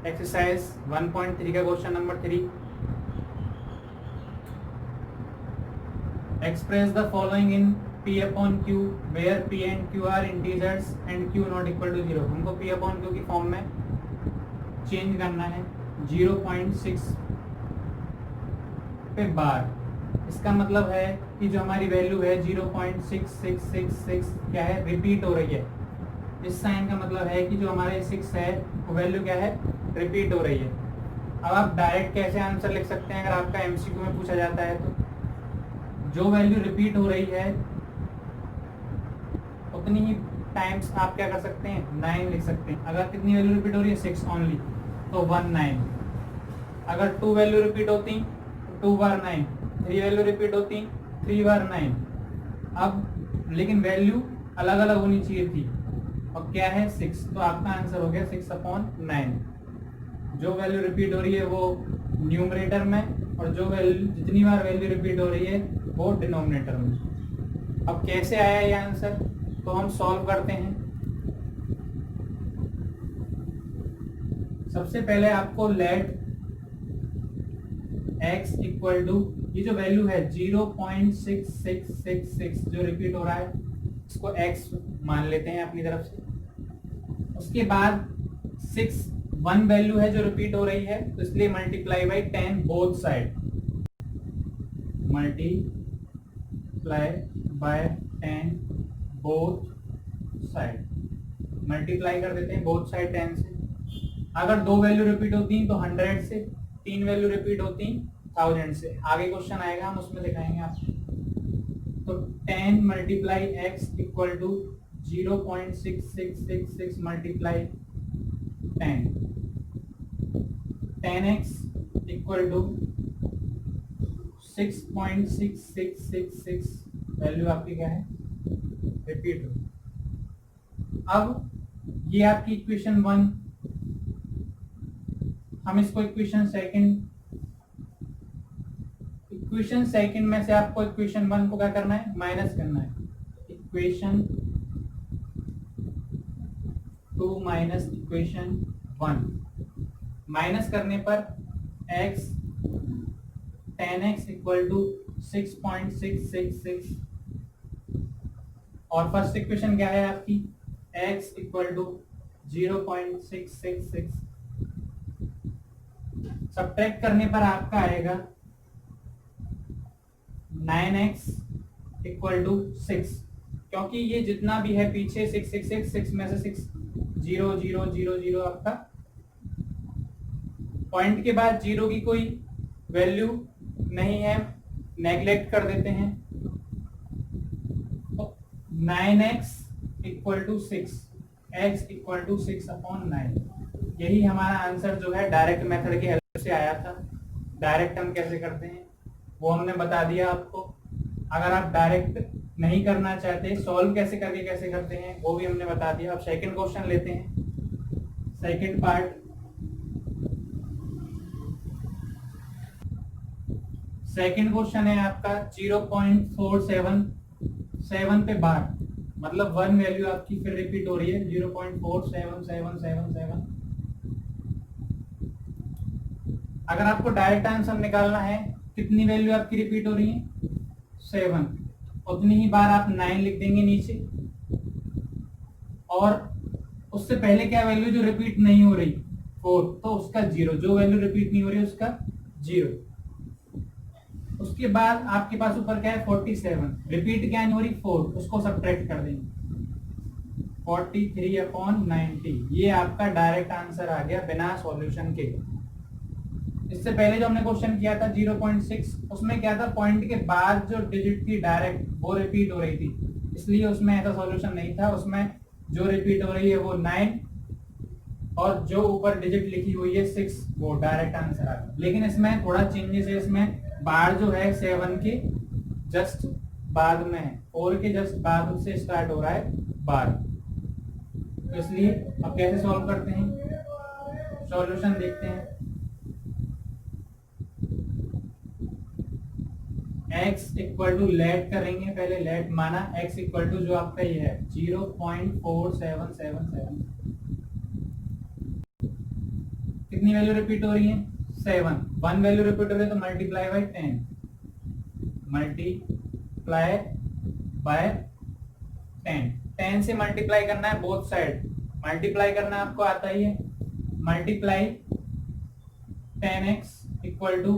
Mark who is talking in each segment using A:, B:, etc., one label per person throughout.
A: Exercise 1.3 का question number 3। Express the following in P upon Q where P and Q are integers and Q not equal to 0। हमको P upon Q की form में change करना है 0.6 पे बार। इसका मतलब है कि जो हमारी वैल्यू है 0.6666 क्या है, रिपीट हो रही है। इस साइन का मतलब है कि जो हमारे 6 है वो वैल्यू क्या है, रिपीट हो रही है। अब आप डायरेक्ट कैसे आंसर लिख सकते हैं अगर आपका एमसीक्यू में पूछा जाता है तो जो वैल्यू रिपीट हो रही है उतनी ही टाइम्स आप क्या कर सकते हैं, 9 लिख सकते हैं। अगर कितनी वैल्यू रिपीट हो रही है, 6 ओनली, तो 1 9। अगर 2 वैल्यू रिपीट होती 2 बार 9, 3 वैल्यू रिपीट होती 3 बार 9। अब लेकिन वैल्यू अलग अलग होनी चाहिए थी और क्या है 6, तो आपका आंसर हो गया 6/9। जो वैल्यू रिपीट हो रही है वो न्यूमरेटर में और जो वैल्यू जितनी बार वैल्यू रिपीट हो रही है वो डिनोमिनेटर में। अब कैसे आया ये आंसर, तो हम सॉल्व करते हैं। सबसे पहले आपको लेट x इक्वल टू ये जो वैल्यू है 0.6666 जो रिपीट हो रहा है इसको x मान लेते हैं अपनी तरफ से। उसके बाद 6 1 वैल्यू है जो रिपीट हो रही है तो इसलिए multiply by 10 both side, multiply by 10 both side, multiply कर देते हैं बोथ साइड 10 से। अगर 2 वैल्यू रिपीट होती हैं तो 100 से, 3 वैल्यू रिपीट होती हैं 1000 से। आगे क्वेश्चन आएगा हम उसमें दिखाएंगे आपको। तो 10 multiply x equal to 0.6666 multiply 10, 10x equal to 6.6666 value आपकी क्या है, रिपीट हो। अब ये आपकी इक्वेशन 1, हम इसको इक्वेशन सेकंड में से आपको इक्वेशन 1 को क्या करना है, माइनस करना है। इक्वेशन 2 माइनस इक्वेशन 1, माइनस करने पर x 10x इक्वल टू 6.666 और फर्स्ट इक्वेशन क्या है आपकी, x इक्वल टू 0.666। सब्ट्रैक्ट करने पर आपका आएगा 9x इक्वल टू 6, क्योंकि ये जितना भी है पीछे 6 में से 6 0 0 0 0 आपका पॉइंट के बाद जीरो की कोई वैल्यू नहीं है, नेग्लेक्ट कर देते हैं। तो 9x equal to 6, x equal to 6/9, यही हमारा आंसर जो है डायरेक्ट मेथड की हेल्प से आया था। डायरेक्ट हम कैसे करते हैं वो हमने बता दिया आपको। अगर आप डायरेक्ट नहीं करना चाहते, सॉल्व कैसे करके कैसे करते हैं वो भी हमने बता दिया। अब सेकंड क्वेश्चन लेते हैं, सेकंड पार्ट। सेकंड क्वेश्चन है आपका 0.477 पे बार, मतलब 1 वैल्यू आपकी फिर रिपीट हो रही है 0.47777। अगर आपको डायरेक्ट आंसर निकालना है कितनी वैल्यू आपकी रिपीट हो रही है, 7, उतनी ही बार आप 9 लिख देंगे नीचे। और उससे पहले क्या वैल्यू जो रिपीट नहीं हो रही 4, तो उसका 0, जो वैल्यू रिपीट नहीं हो रही उसका 0। उसके बाद आपके पास ऊपर क्या है 47, रिपीट क्या नहीं हो रही 4, उसको सब्ट्रैक्ट कर देंगे 43/90। ये आपका डायरेक्ट आंसर आ गया बिना सॉल्यूशन के। इससे पहले जो हमने क्वेश्चन किया था 0.6, उसमें क्या था, पॉइंट के बाद जो डिजिट थी डायरेक्ट वो रिपीट हो रही थी, इसलिए उसमें ऐसा सॉल्यूशन नहीं था। उसमें जो रिपीट हो रही है वो 9 और जो ऊपर डिजिट लिखी हुई है 6, वो डायरेक्ट आंसर आ गया। लेकिन इसमें थोड़ा चेंजेस है, इसमें बार जो है 7 के जस्ट बाद में है, 4 के जस्ट बाद से स्टार्ट हो रहा है बार, तो इसलिए अब कैसे सॉल्व करते हैं, सॉल्यूशन देखते हैं। x इक्वल टू लेट करेंगे, पहले लेट माना, x इक्वल टू जो आपका ये है 0.4777, कितनी वैल्यू रिपीट हो रही है? 7। 1 वैल्यू रिपीट हो रही है तो मल्टीप्लाई बाय 10, मल्टीप्लाई बाय 10। 10 से मल्टीप्लाई करना है बोथ साइड, मल्टीप्लाई करना आपको आता ही है। Multiply 10x equal to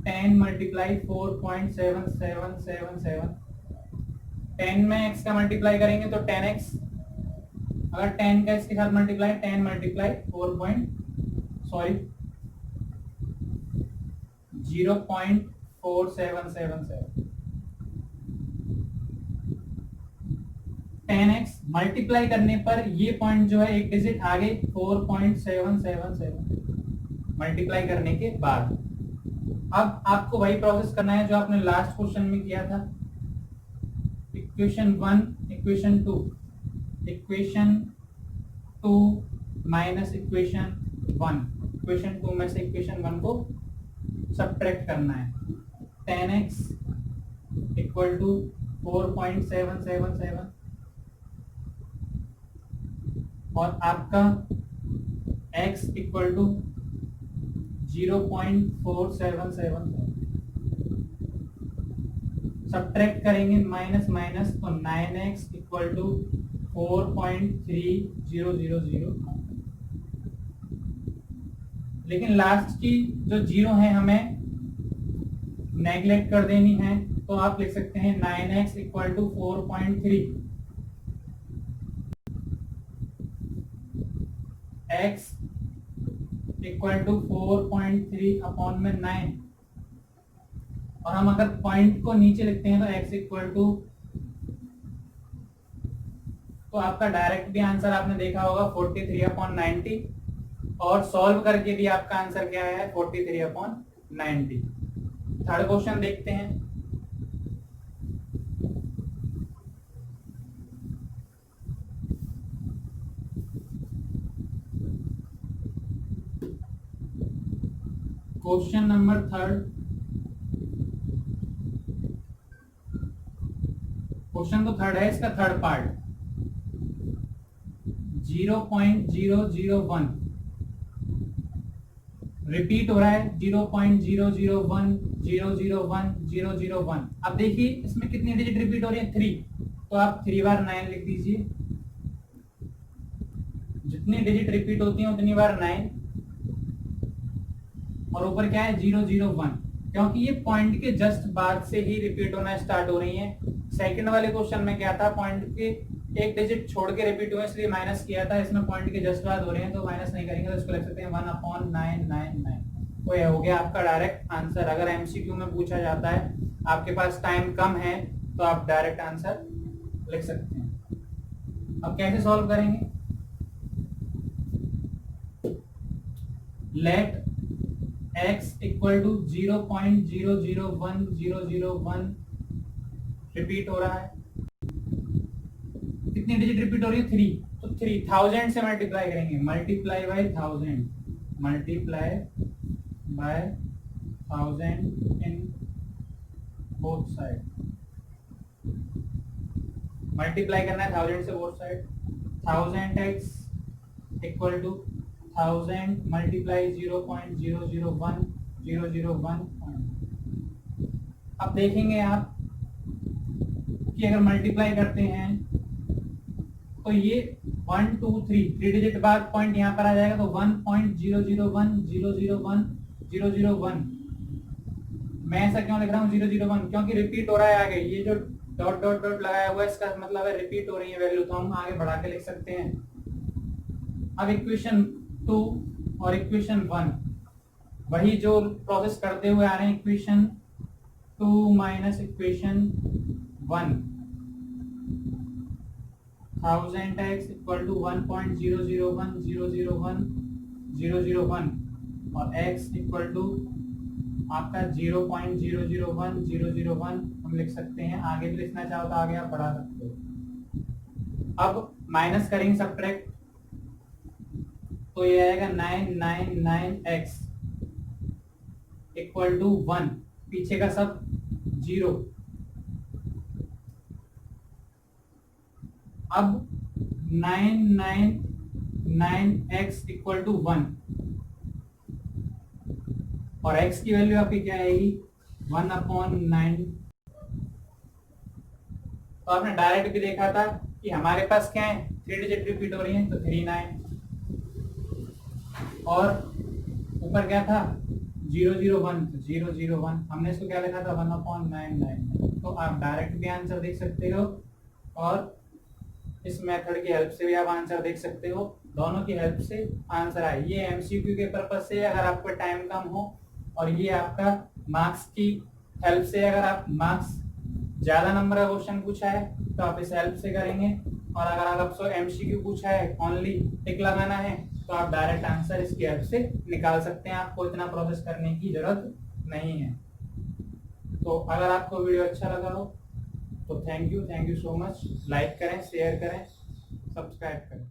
A: 10 multiply 4.7777। 10 में x का मल्टीप्लाई करेंगे तो 10x, अगर 10 का इसके साथ मल्टीप्लाई, 10 मल्टीप्लाई 0.4777। 10x मल्टीप्लाई करने पर ये पॉइंट जो है एक डिजिट आगे 4.777 मल्टीप्लाई करने के बाद। अब आपको वही प्रोसेस करना है जो आपने लास्ट क्वेश्चन में किया था। Equation 1 equation 2, equation 2 minus equation 1, equation 2 में से इक्वेशन 1 को सब्ट्रैक्ट करना है। 10x इक्वल टू 4.777 और आपका x इक्वल टू 0.477। सब्ट्रैक्ट करेंगे माइनस माइनस तो 9x इक्वल टू 4.3000। लेकिन लास्ट की जो जीरो है हमें नेग्लेक्ट कर देनी है, तो आप लिख सकते हैं 9x equal to 4.3, x equal to 4.3 upon में 9। और हम अगर पॉइंट को नीचे लिखते हैं तो x इक्वल टू, तो आपका डायरेक्ट भी आंसर आपने देखा होगा 43/90, और सॉल्व करके भी आपका आंसर क्या है 43/90। थर्ड क्वेश्चन देखते हैं। क्वेश्चन नंबर थर्ड, क्वेश्चन तो थर्ड है, इसका थर्ड पार्ट 0.001 रिपीट हो रहा है। 0.001001 अब देखिए इसमें कितनी डिजिट रिपीट हो रही है? 3, तो आप 3 बार 9 लिख दीजिए। जितनी डिजिट रिपीट होती है उतनी बार 9, और ऊपर क्या है 001, क्योंकि ये पॉइंट के जस्ट बाद से ही रिपीट होना स्टार्ट हो रही है। सेकंड वाले क्वेश्चन में क्या था, पॉइंट के एक डिजिट छोड़ के रिपीट हुए इसलिए माइनस किया था, इसमें पॉइंट के जस्ट बाद हो रहे हैं तो माइनस नहीं करेंगे, तो इसको लिख सकते हैं 1/999। तो ये हो गया आपका डायरेक्ट आंसर। अगर एमसीक्यू में पूछा जाता है, आपके पास टाइम कम है, तो आप डायरेक्ट आंसर लिख सकते हैं। अब कैसे सॉल्व करेंगे? Let x equal to 0.001001 repeat हो रहा है। कितनी डिजिट रिपीट हो रही है? 3, तो 3000 से मल्टीप्लाई करेंगे, multiply by 1000, multiply by 1000 in both side. Multiply करना है 1000 से both side. 1000x equal to 1000 multiply 0.001001। अब देखेंगे आप कि अगर मल्टीप्लाई करते हैं तो ये 1 2 3 डिजिट बाद पॉइंट यहाँ पर आ जाएगा, तो 1.001001 मैं ऐसा क्यों लिख रहा हूँ 001? क्योंकि रिपीट हो रहा है आगे। ये जो डॉट डॉट डॉट लगाया हुआ है इसका मतलब है रिपीट हो रही है वैल्यू, तो हम आगे बढ़ा के लिख सकते हैं। अब इक्वेशन 2 और इक्वेशन 1 वही जो प्रोसेस करते हुए आ रहे हैं। Equation 2 minus equation 1, 1000x equal to 1.001001 और x इक्वल टू आपका 0.001001 हम लिख सकते हैं। आगे भी लिखना चाहो तो आगे आप बढ़ा सकते हो। अब माइनस करेंगे सब्ट्रैक्ट, तो ये आएगा 999x इक्वल टू 1, पीछे का सब 0। अब 999x इक्वल टू 1, और x की वैल्यू आपकी क्या आएगी 1/9। तो आपने डायरेक्ट भी देखा था कि हमारे पास क्या है 3 डिजिट रिपीट हो रही है, तो 39 और ऊपर क्या था 001, तो 001 हमने इसको क्या लिखा था 1/999। तो आप डायरेक्ट भी आंसर देख सकते हो और इस मेथड की हेल्प से भी आप आंसर देख सकते हो। दोनों की हेल्प से आंसर आए। ये एमसीक्यू के पर्पज से अगर आपको टाइम कम हो, और ये आपका मार्क्स की हेल्प से अगर आप मार्क्स ज्यादा नंबर का क्वेश्चन पूछा है तो आप इस हेल्प से करेंगे। और अगर आपको एमसीक्यू पूछा है ओनली टिक लगाना है तो आप डायरेक्ट आंसर इसकी हेल्प से निकाल सकते हैं, आपको इतना प्रोसेस करने की जरूरत नहीं है। तो अगर आपको वीडियो अच्छा लगा हो तो thank you so much. Like करें, शेयर करें, सब्सक्राइब करें।